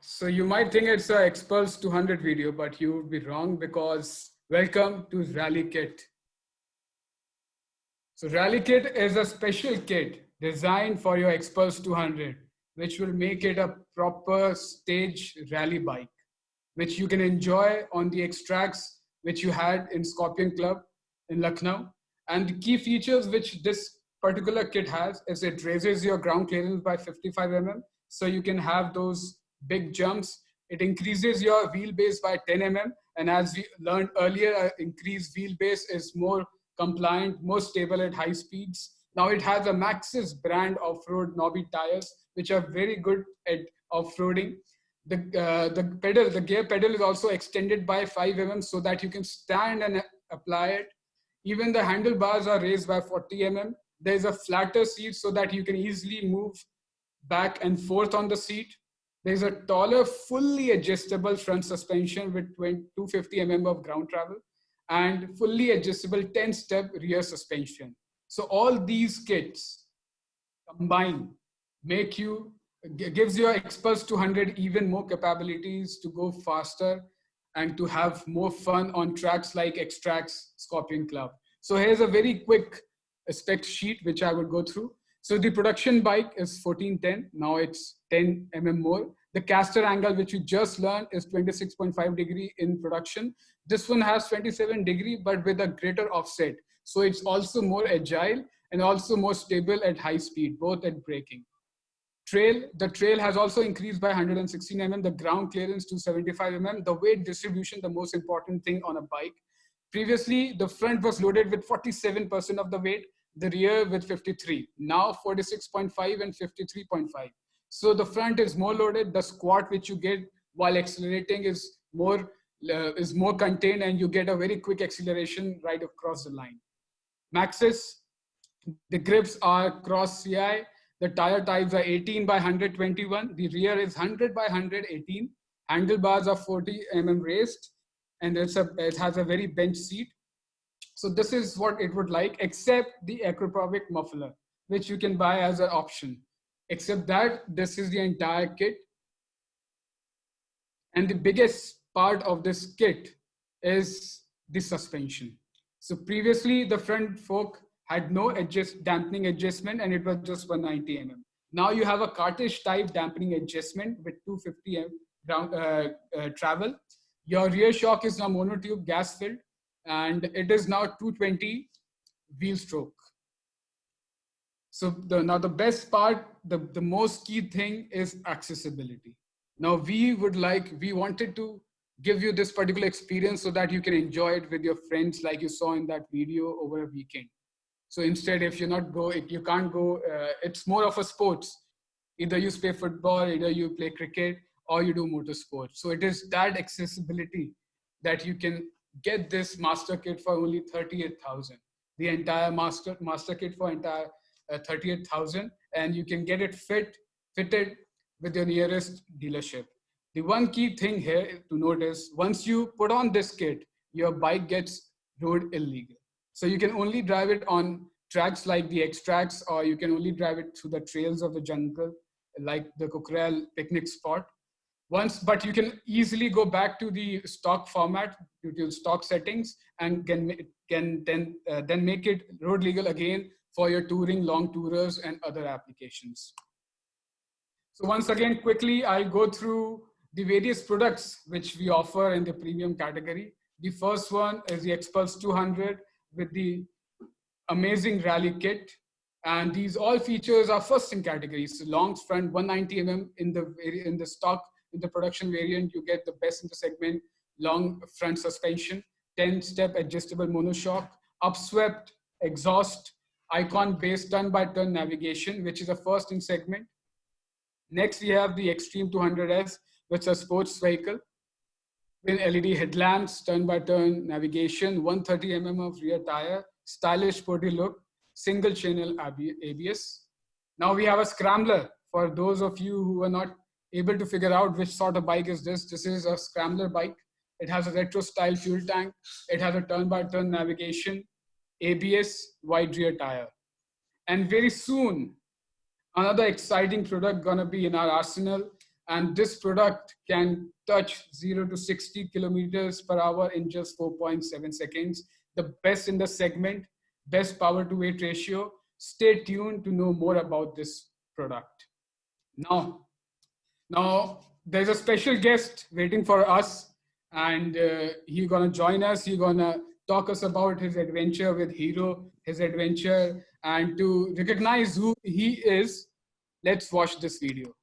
So you might think it's a Expulse 200 video, but you would be wrong because welcome to Rally Kit. So Rally Kit is a special kit designed for your Expulse 200, which will make it a proper stage rally bike, which you can enjoy on the extracts which you had in Scorpion Club in Lucknow. And the key features which this particular kit has is it raises your ground clearance by 55 mm, so you can have those big jumps. It increases your wheelbase by 10 mm, and as we learned earlier, increased wheelbase is more compliant, more stable at high speeds. Now it has a Maxxis brand off-road knobby tires, which are very good at off-roading. The gear pedal is also extended by 5 mm so that you can stand and apply it. Even the handlebars are raised by 40 mm. There's a flatter seat so that you can easily move back and forth on the seat. There's a taller, fully adjustable front suspension with 250 mm of ground travel and fully adjustable 10-step rear suspension. So all these kits combined gives your Expulse 200 even more capabilities to go faster and to have more fun on tracks like X-Tracks, Scorpion Club. So here's a very quick spec sheet which I would go through. So the production bike is 1410. Now it's 10 mm more. The caster angle, which you just learned, is 26.5 degree in production. This one has 27 degree, but with a greater offset. So it's also more agile and also more stable at high speed, both at braking. The trail has also increased by 116 mm, the ground clearance to 75 mm, the weight distribution, the most important thing on a bike. Previously, the front was loaded with 47% of the weight, the rear with 53. Now 46.5 and 53.5. So the front is more loaded. The squat which you get while accelerating is more contained, and you get a very quick acceleration right across the line. Maxxis, the grips are cross CI. The tire types are 18 by 121. The rear is 100 by 118. Handlebars are 40 mm raised, and it has a very bench seat. So this is what it would like, except the acropovic muffler, which you can buy as an option. Except that this is the entire kit. And the biggest part of this kit is the suspension. So previously the front fork had no dampening adjustment and it was just 190 mm. Now you have a cartridge type dampening adjustment with 250 mm travel. Your rear shock is now monotube gas filled and it is now 220 wheel stroke. So now the best part, the most key thing is accessibility. Now we wanted to give you this particular experience so that you can enjoy it with your friends like you saw in that video over a weekend. So instead, if you can't go, it's more of a sports. Either you play football, either you play cricket, or you do motorsport. So it is that accessibility that you can get this master kit for only 38,000. The entire master kit for entire 38,000, and you can get it fitted with your nearest dealership. The one key thing here to note is once you put on this kit, your bike gets road illegal. So you can only drive it on tracks like the X tracks, or you can only drive it through the trails of the jungle, like the Kukrel picnic spot. But you can easily go back to the stock format, to stock settings, and can then make it road legal again for your touring, long tourers, and other applications. So once again, quickly, I'll go through the various products which we offer in the premium category. The first one is the Xpulse 200 with the amazing rally kit. And these all features are first in category. So long front 190 mm in the stock, in the production variant, you get the best in the segment, long front suspension, 10-step adjustable monoshock, upswept exhaust, icon-based turn-by-turn navigation, which is a first in segment. Next, we have the Extreme 200S, which is a sports vehicle with LED headlamps, turn-by-turn navigation, 130 mm of rear tire, stylish sporty look, single channel ABS. Now we have a scrambler. For those of you who are not able to figure out which sort of bike is this, this is a scrambler bike. It has a retro style fuel tank. It has a turn-by-turn navigation, ABS, wide rear tire. And very soon, another exciting product gonna be in our arsenal. And this product can touch 0 to 60 kilometers per hour in just 4.7 seconds. The best in the segment, best power to weight ratio. Stay tuned to know more about this product. Now there's a special guest waiting for us, and he's gonna join us. He's gonna talk us about his adventure with Hero, his adventure, and to recognize who he is, let's watch this video.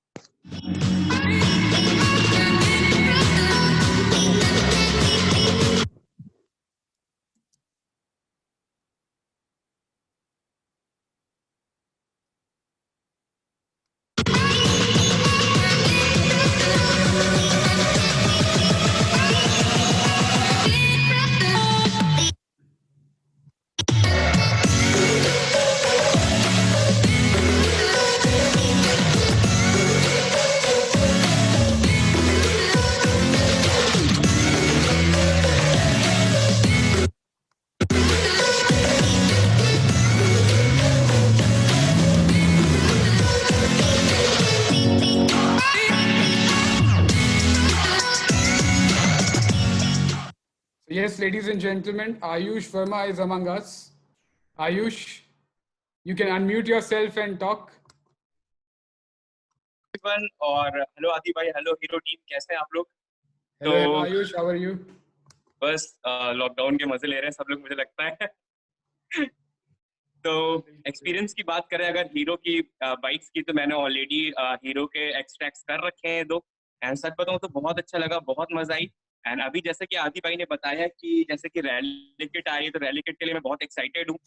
Yes, ladies and gentlemen, Ayush Verma is among us. Ayush, you can unmute yourself and talk. Everyone, और hello आदि भाई, hello hero team, कैसे हैं आप लोग? Hello, hello Ayush, how are you? बस lockdown के मजे ले रहे हैं सब लोग, मुझे लगता है। तो एक्सपीरियंस की बात करें अगर हीरो की बाइक्स की, तो मैंने ऑलरेडी हीरो के एक्सट्रैक्ट्स कर रखे हैं 2, एंड सच बताऊं तो बहुत अच्छा लगा, बहुत मजा आई। एंड अभी जैसे कि आदि भाई ने बताया कि जैसे कि रैली किट आ रही है, तो रैली किट के लिए मैं बहुत एक्साइटेड हूँ,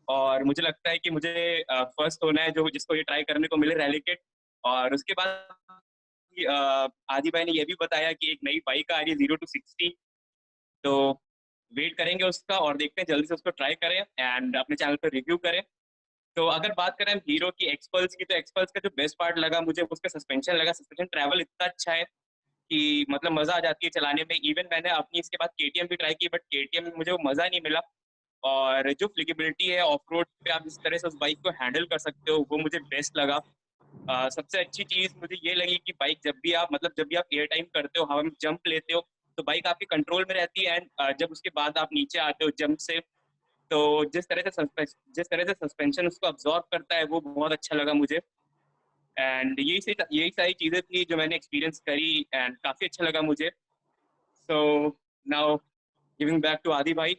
और मुझे लगता है कि मुझे फर्स्ट होना है जो जिसको ये ट्राई करने को मिले रैली किट। और उसके बाद आदि भाई ने ये भी बताया कि एक नई बाइक आ रही है 0 to 60, तो वेट करेंगे उसका और देखते हैं, जल्दी से उसको ट्राई करें एंड अपने चैनल पर रिव्यू करें। तो अगर बात करें हीरो की एक्सपल्स की, तो एक्सपल्स का जो बेस्ट पार्ट लगा मुझे उसका सस्पेंशन लगा। सस्पेंशन ट्रैवल इतना अच्छा है कि मतलब मजा आ जाती है चलाने में। इवन मैंने अपनी इसके बाद केटीएम भी ट्राई की, बट केटीएम में मुझे वो मजा नहीं मिला। और जो फ्लिकेबिलिटी है ऑफ रोड पे, आप इस तरह से उस बाइक को हैंडल कर सकते हो, वो मुझे बेस्ट लगा। सबसे अच्छी चीज मुझे ये लगी कि बाइक जब भी आप एयर टाइम करते हो, हवा में जंप लेते हो, तो बाइक आपके कंट्रोल में रहती है। एंड जब उसके बाद आप नीचे आते हो जंप से, तो जिस तरह से सस्पेंशन उसको अब्जॉर्ब करता है, वो बहुत अच्छा लगा मुझे। एंड यही सारी चीजें थी जो मैंने एक्सपीरियंस करी, एंड काफी अच्छा लगा मुझे। So now giving back to Adi भाई।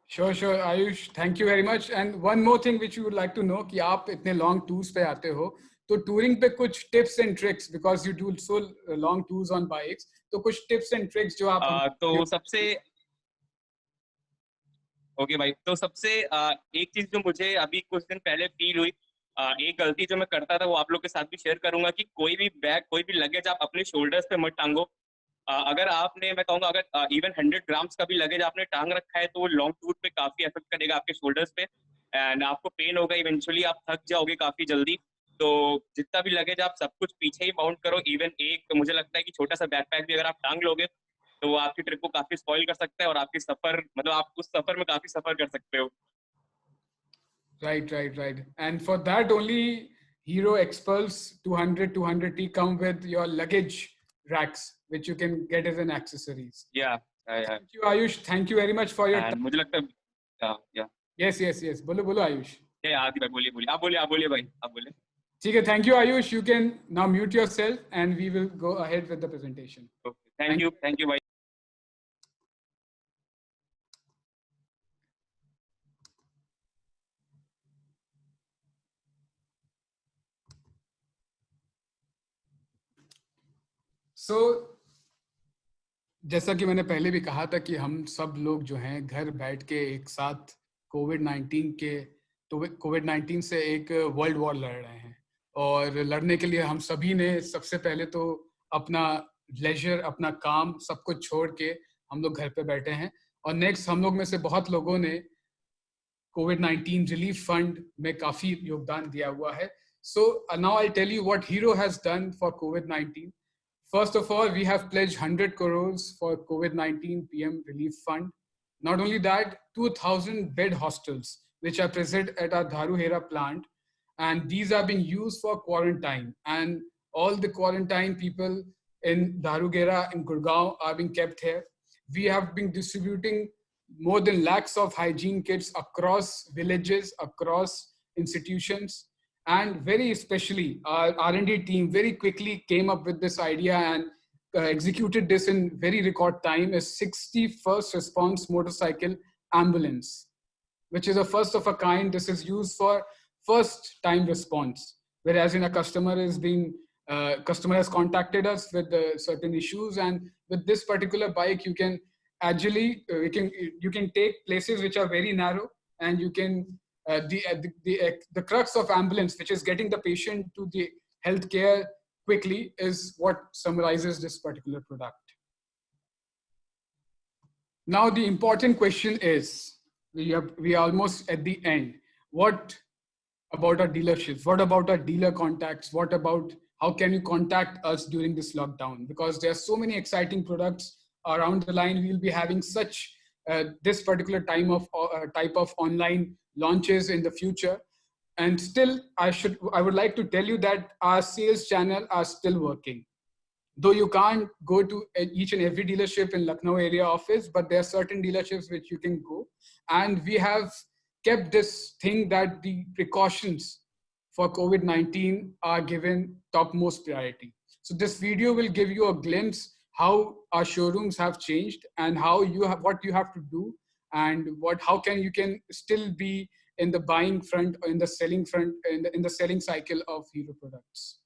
Sure, Ayush, thank you very much. And one more thing which you would like to know कि आप इतने long tours पे आते हो, तो touring पे कुछ tips and tricks, because you do so long tours on bikes, तो कुछ tips and tricks जो आप तो सबसे ओके भाई, तो सबसे एक चीज जो मुझे अभी कुछ दिन पहले फील हुई, एक गलती जो मैं करता था वो आप लोग के साथ भी शेयर करूंगा कि कोई भी बैग, कोई भी लगेज आप अपने शोल्डर्स पे मत टांगो। अगर आपने, मैं कहूँगा अगर इवन 100 ग्राम्स का भी लगेज आपने टांग रखा है तो वो लॉन्ग टूर पे काफी इफेक्ट करेगा आपके शोल्डर्स पे, एंड आपको पेन होगा, इवेंचुअली आप थक जाओगे काफी जल्दी। तो जितना भी लगेज आप सब कुछ पीछे ही माउंट करो। इवन एक मुझे लगता है कि छोटा सा बैकपैक भी अगर आप टांग लोगे तो वो आपकी ट्रिप को काफी स्पॉइल कर सकता है, और आपकी सफर, मतलब आप उस सफर में काफी सफर कर सकते हो। Right. And for that only, Hero Expulse 200T come with your luggage racks, which you can get as an accessories. या Thank you, Ayush. Thank you very much for your and time. मुझे लगता है या Yes. बोलो आयुष. आदि भाई, बोलिए आप बोलिए भाई, आप बोलिए। ठीक है, thank you, Ayush. You can now mute yourself and we will go ahead with the presentation. Thank you भाई। So, जैसा कि मैंने पहले भी कहा था कि हम सब लोग जो हैं घर बैठ के एक साथ कोविड-19 से एक वर्ल्ड वॉर लड़ रहे हैं, और लड़ने के लिए हम सभी ने सबसे पहले तो अपना लेजर, अपना काम सब कुछ छोड़ के हम लोग घर पे बैठे हैं। और नेक्स्ट हम लोग में से बहुत लोगों ने कोविड-19 रिलीफ फंड में काफी योगदान दिया हुआ है। So now I'll tell you what Hero has done for COVID-19. First of all, we have pledged 100 crores for COVID-19 PM relief fund. Not only that, 2,000 bed hostels, which are present at our Dharuhera plant, and these are being used for quarantine. And all the quarantine people in Dharuhera and Gurgaon are being kept here. We have been distributing more than lakhs of hygiene kits across villages, across institutions. And very especially, our R&D team very quickly came up with this idea and executed this in very record time, a 61st response motorcycle ambulance, which is a first of a kind. This is used for first time response, whereas in a customer has contacted us with certain issues, and with this particular bike, you can agilely, you can take places which are very narrow, and you can the crux of ambulance, which is getting the patient to the healthcare quickly, is what summarizes this particular product. Now, the important question is, we are almost at the end. What about our dealerships? What about our dealer contacts? What about how can you contact us during this lockdown? Because there are so many exciting products around the line. We'll be having such this particular type of online launches in the future. And still, I would like to tell you that our sales channel are still working. Though you can't go to each and every dealership in Lucknow area office, but there are certain dealerships which you can go. And we have kept this thing that the precautions for COVID-19 are given topmost priority. So this video will give you a glimpse how our showrooms have changed and how what you have to do, and how you can still be in the buying front or in the selling front, in the selling cycle of Hero products.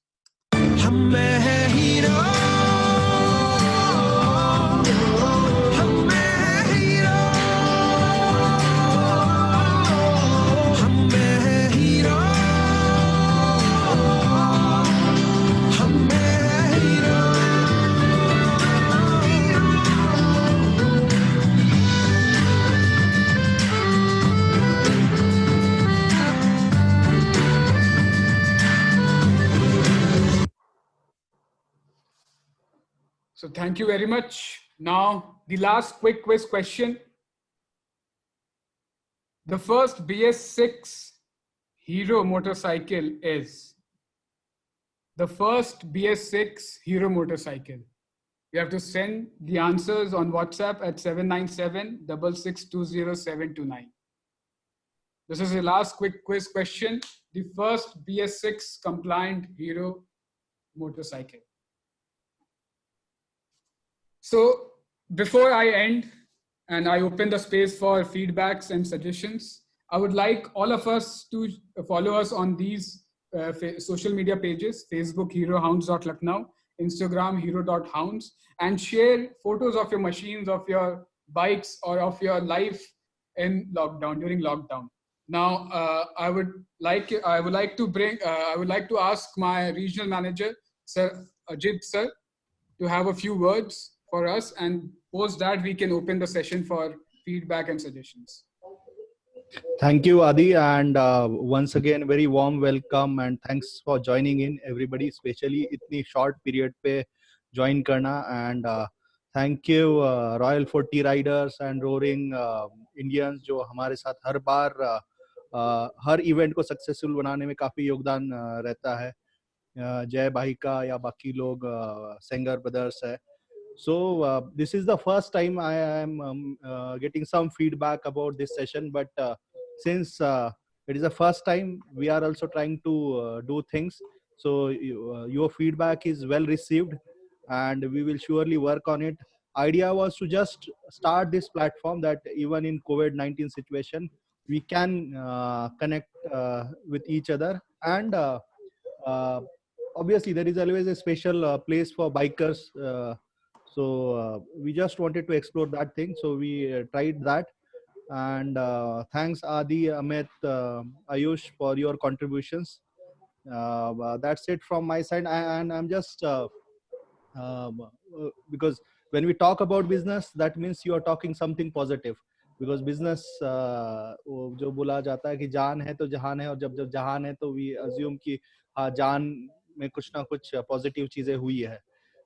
So thank you very much. Now, the last quick quiz question. The first BS6 Hero motorcycle is the first BS6 Hero motorcycle. You have to send the answers on WhatsApp at 797-6620729. This is the last quick quiz question. The first BS6 compliant Hero motorcycle. So before I end and I open the space for feedbacks and suggestions, I would like all of us to follow us on these social media pages: Facebook, herohounds.lucknow, Instagram, hero.hounds, and share photos of your machines, of your bikes, or of your live in lockdown, during lockdown. Now, I would like to ask my regional manager, Sir Ajit sir, to have a few words for us, and post that we can open the session for feedback and suggestions. Thank you, Adi, and once again, very warm welcome and thanks for joining in, everybody, especially इतनी short period पे join करना, and thank you Royal 40 Riders and Roaring Indians जो हमारे साथ हर बार हर event को successful बनाने में काफी योगदान रहता है, जय भाई का या बाकी लोग Sanger brothers है. So this is the first time I am getting some feedback about this session, but since it is the first time, we are also trying to do things. So your feedback is well received, and we will surely work on it. Idea was to just start this platform that even in COVID-19 situation, we can connect with each other, and obviously there is always a special place for bikers. So we just wanted to explore that thing. So we tried that. And thanks Adi, Amit, Ayush for your contributions. That's it from my side. And I'm just because when we talk about business, that means you are talking something positive. Because business वो जो बोला जाता है कि जान है तो जहान है, और जब जब जहान है तो we assume कि हाँ जान में कुछ ना कुछ positive चीजें हुई है.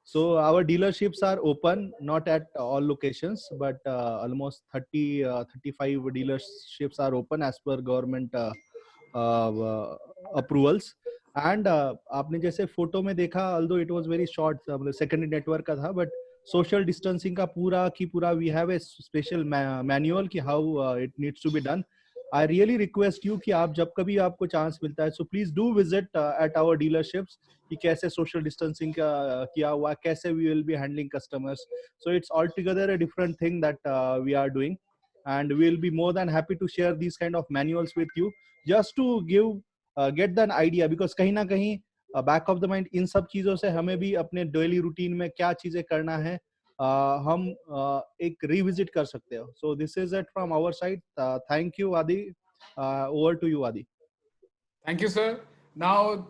So our dealerships are open, not at all locations, but almost 35 dealerships are open as per government approvals. And आपने जैसे फोटो में देखा, although it was very short, मतलब secondary network का था, but social distancing का पूरा की पूरा we have a special manual कि how it needs to be done. I really request you कि आप जब कभी आपको चांस मिलता है, so please do visit at our dealerships कि कैसे social distancing का किया हुआ, कैसे we will be handling customers. So it's altogether a different thing that we are doing, and we will be more than happy to share these kind of manuals with you, just to give get an idea, because कहीं ना कहीं back of the mind in सब चीजों से हमें भी अपने daily routine में क्या चीजें करना है हम एक रिविजिट कर सकते हो. So this is it from our side. Thank you Adi. Over to you Adi. Thank you, sir. Now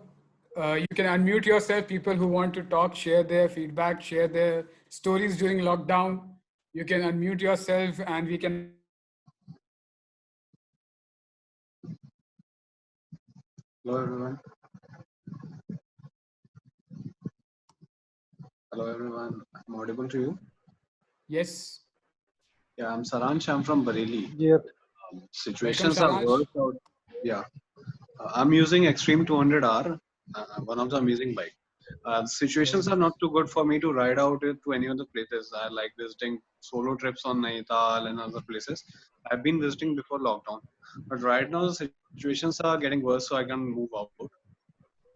you can unmute yourself. People who want to talk, share their feedback, share their stories during lockdown. You can unmute yourself, and we can. Hello everyone. Hello everyone. I'm audible to you? Yes. Yeah, I'm Saransh. I'm from Bareilly. Yep. Situations Welcome, are Saransh. worse out. Yeah. I'm using Extreme 200R, one of the amazing bike. Situations are not too good for me to ride out to any other places. I like visiting solo trips on Nainital and other places. I've been visiting before lockdown, but right now the situations are getting worse, so I can move out.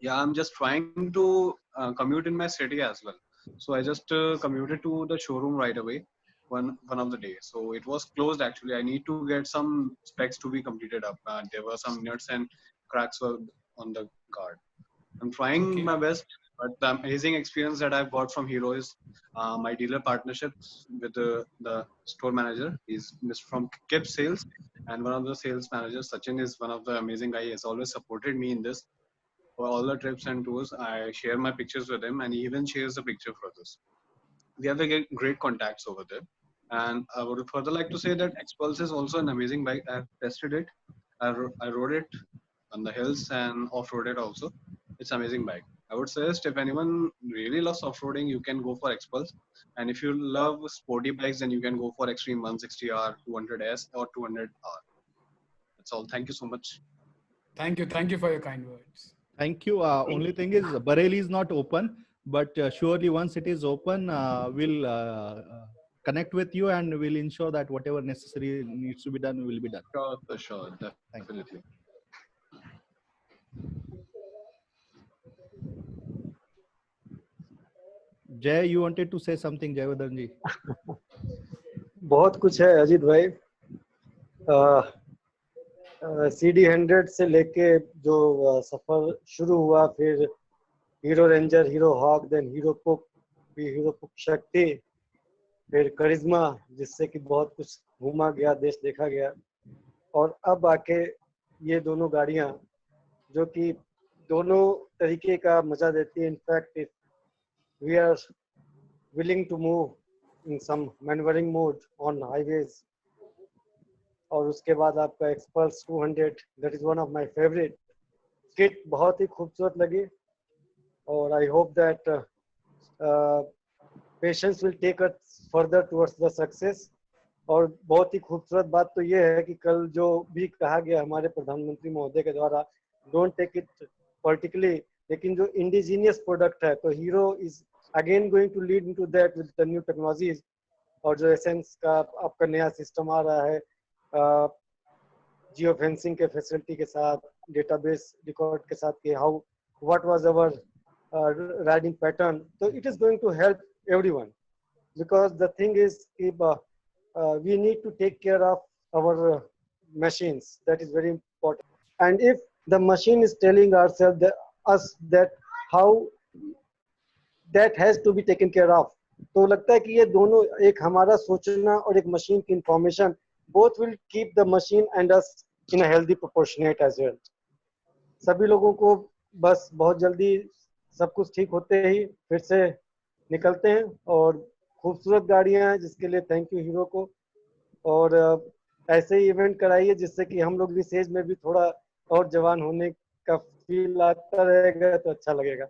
Yeah, I'm just trying to commute in my city as well. So I just commuted to the showroom right away one of the day. So it was closed actually. I need to get some specs to be completed up. There were some nuts and cracks were on the guard. I'm trying Okay. my best, but the amazing experience that I've got from Hero is my dealer partnerships with the store manager. He's from Kip Sales, and one of the sales managers, Sachin, is one of the amazing guy. He has always supported me in this. For all the trips and tours, I share my pictures with him, and he even shares the picture for us. We have great contacts over there. And I would further like to say that Xpulse is also an amazing bike. I've tested it. I rode it on the hills and off-roaded also. It's an amazing bike. I would suggest if anyone really loves off-roading, you can go for Xpulse. And if you love sporty bikes, then you can go for Extreme 160R, 200S, or 200R. That's all. Thank you so much. Thank you. Thank you for your kind words. Thank you. Only thing is Bareilly is not open, but surely once it is open, we'll connect with you and we'll ensure that whatever necessary needs to be done will be done. Sure, for sure, definitely. Jay, you wanted to say something, Jayavardhan ji? बहुत कुछ है अजीत भाई. CD100 से लेके जो सफर शुरू हुआ, फिर Hero Ranger, Hero Hawk, then Hero Puch, फिर हीरो पुक शक्ति, फिर करिश्मा, जिससे कि बहुत कुछ घूमा गया, देश देखा गया. और अब आके ये दोनों गाड़ियां जो कि दोनों तरीके का मजा देती है. In fact if we are willing to move in some maneuvering mode on highways. और उसके बाद आपका Xpulse 200, that is one of my favourite. Kit बहुत ही खूबसूरत लगी और I hope that patience will take us further towards the success. और बहुत ही खूबसूरत बात तो ये है कि कल जो भी कहा गया हमारे प्रधानमंत्री महोदय के द्वारा, डोंट टेक इट पर्टिकुलरली, लेकिन जो इंडिजीनियस प्रोडक्ट है तो Hero is again going to lead into that with the new technologies. और जो एसेंस का आपका नया सिस्टम आ रहा है जियो फेंसिंग के फैसिलिटी के साथ, डेटाबेस रिकॉर्ड के साथ कि how what was our riding pattern, तो it is going to help everyone because the thing is we need to take care of our machines. That is very important. And if the machine is telling us that how that has to be taken care of, तो लगता है कि ये दोनों, एक हमारा सोचना और एक मशीन की information, both will keep the machine and us in a healthy proportionate as well. सभी लोगों को बस बहुत जल्दी सब कुछ ठीक होते ही फिर से निकलते हैं. और खूबसूरत गाड़ियां हैं जिसके लिए थैंक यू हीरो को. और ऐसे ही इवेंट कराइए जिससे कि हम लोग भी स्टेज में भी थोड़ा और जवान होने का फील आता रहेगा तो अच्छा लगेगा.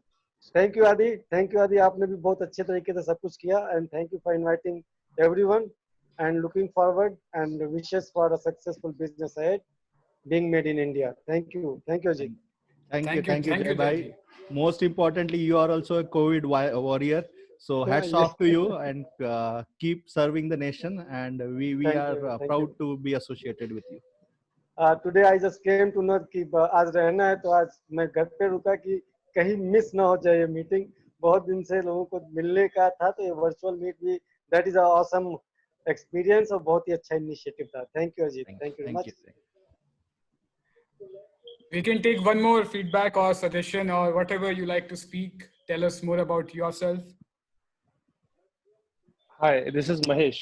थैंक यू आदि, थैंक यू आदि, आपने भी बहुत अच्छे तरीके से सब कुछ किया. And thank you for inviting everyone and looking forward and wishes for a successful business ahead being made in India. Thank you Ajit. Thank you, Jay bhai. Most importantly, you are also a COVID warrior. So hats Yeah. off to you and keep serving the nation. And we Thank are you, thank proud you. to be associated with you. Today I just came to know कि आज रहना है तो आज मैं घर पे रुका कि कहीं मिस ना हो जाए ये मीटिंग. बहुत दिन से लोगों को मिलने का था तो ये वर्चुअल मीट भी, that is a awesome experience और बहुत ही अच्छा इनिशिएटिव था. Thank you Ajit, thank you very much. We can take one more feedback or suggestion or whatever you like to speak. Tell us more about yourself. Hi, this is Mahesh.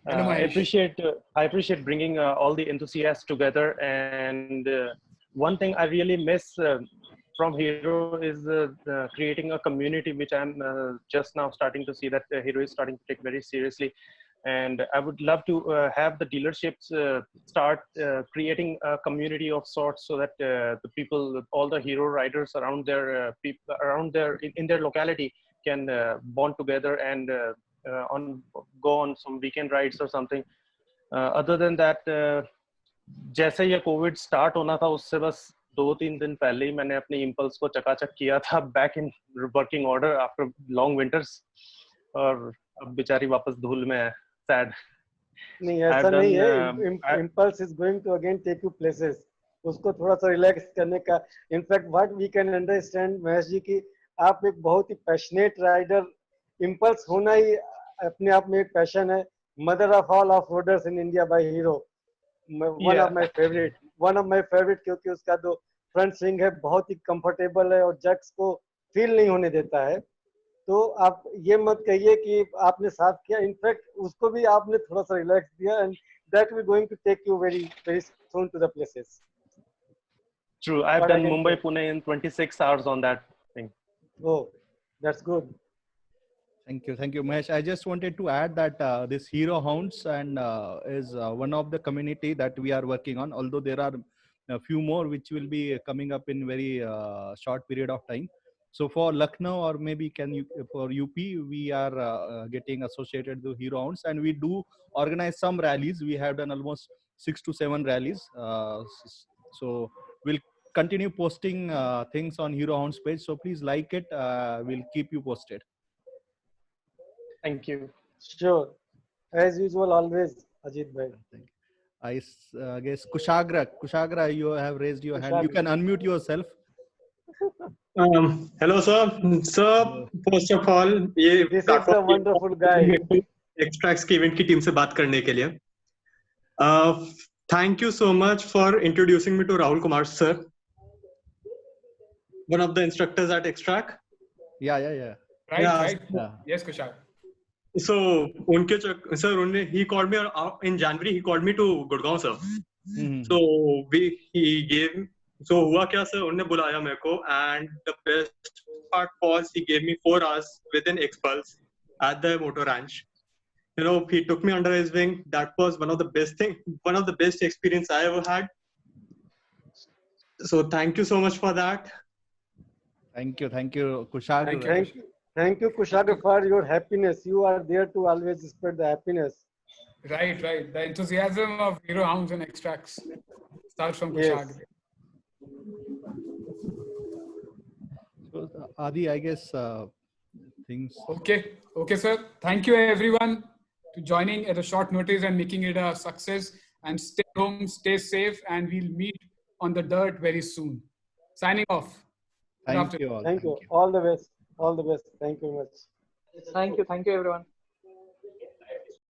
Hello, Mahesh. I appreciate bringing all the enthusiasts together. And one thing I really miss from Hero is creating a community, which I'm just now starting to see that Hero is starting to take very seriously. And I would love to have the dealerships start creating a community of sorts, so that the people, all the Hero riders around in their locality can bond together and go on some weekend rides or something. Other than that, जैसे ये Covid start होना था उससे बस 2-3 दिन पहले ही मैंने अपने इम्पल्स को चकाचक किया था back in working order after long winters, और अब बेचारी वापस धूल में है. सैड. नहीं ऐसा नहीं है. Impulse is going to again take you places. उसको थोड़ा सा रिलैक्स करने का. In fact what we can understand Mahesh ji की आप एक बहुत ही पैशनेट राइडर. इम्पल्स होना ही अपने आप में एक पैशन है. Mother of all of roaders in India by hero. One of my favourite क्योंकि उसका जो फ्रंट स्विंग है बहुत ही कंफर्टेबल है और जक्स को फील नहीं होने देता है. तो आप ये मत कहिए कि आपने साफ किया. इनफैक्ट उसको भी आपने थोड़ा सा रिलैक्स दिया. And that we going to take you very very soon to the places. True, I've done Mumbai Pune in 26 hours on that thing. Oh, that's good. Thank you, Mahesh. I just wanted to add that this Hero Hounds and is one of the community that we are working on. Although there are a few more which will be coming up in very short period of time. So for Lucknow or maybe for UP, we are getting associated with Hero Hounds, and we do organize some rallies. We have done almost 6 to 7 rallies. So we'll continue posting things on Hero Hounds page. So please like it. We'll keep you posted. Thank you. Sure. As usual, always, Ajit bhai. I guess Kushagra, you have raised your hand. You can unmute yourself. Hello, sir. Sir, first of all, this is the wonderful guy. Extracts की event की team से बात करने के लिए. Thank you so much for introducing me to Rahul Kumar, sir. One of the instructors at Extract. Yeah. Right. Yes, Kushal. So, he called me in January. He called me to Gurgaon, sir. So so हुआ क्या sir, उन्होंने बुलाया मेरे को, and the best part was he gave me 4 hours within Expulse at the motor ranch. You know, he took me under his wing. That was one of the best experience I ever had. So thank you so much for that. Thank you, Kushag. Thank you, Kushag, for your happiness. You are there to always spread the happiness. Right. The enthusiasm of Hero Hounds and Extracts starts from Kushag. Yes. So, Adi, I guess things. Okay, sir. Thank you, everyone, to joining at a short notice and making it a success. And stay home, stay safe, and we'll meet on the dirt very soon. Signing off. Thank you all. Thank you. All the best. All the best. Thank you very much. Thank you everyone.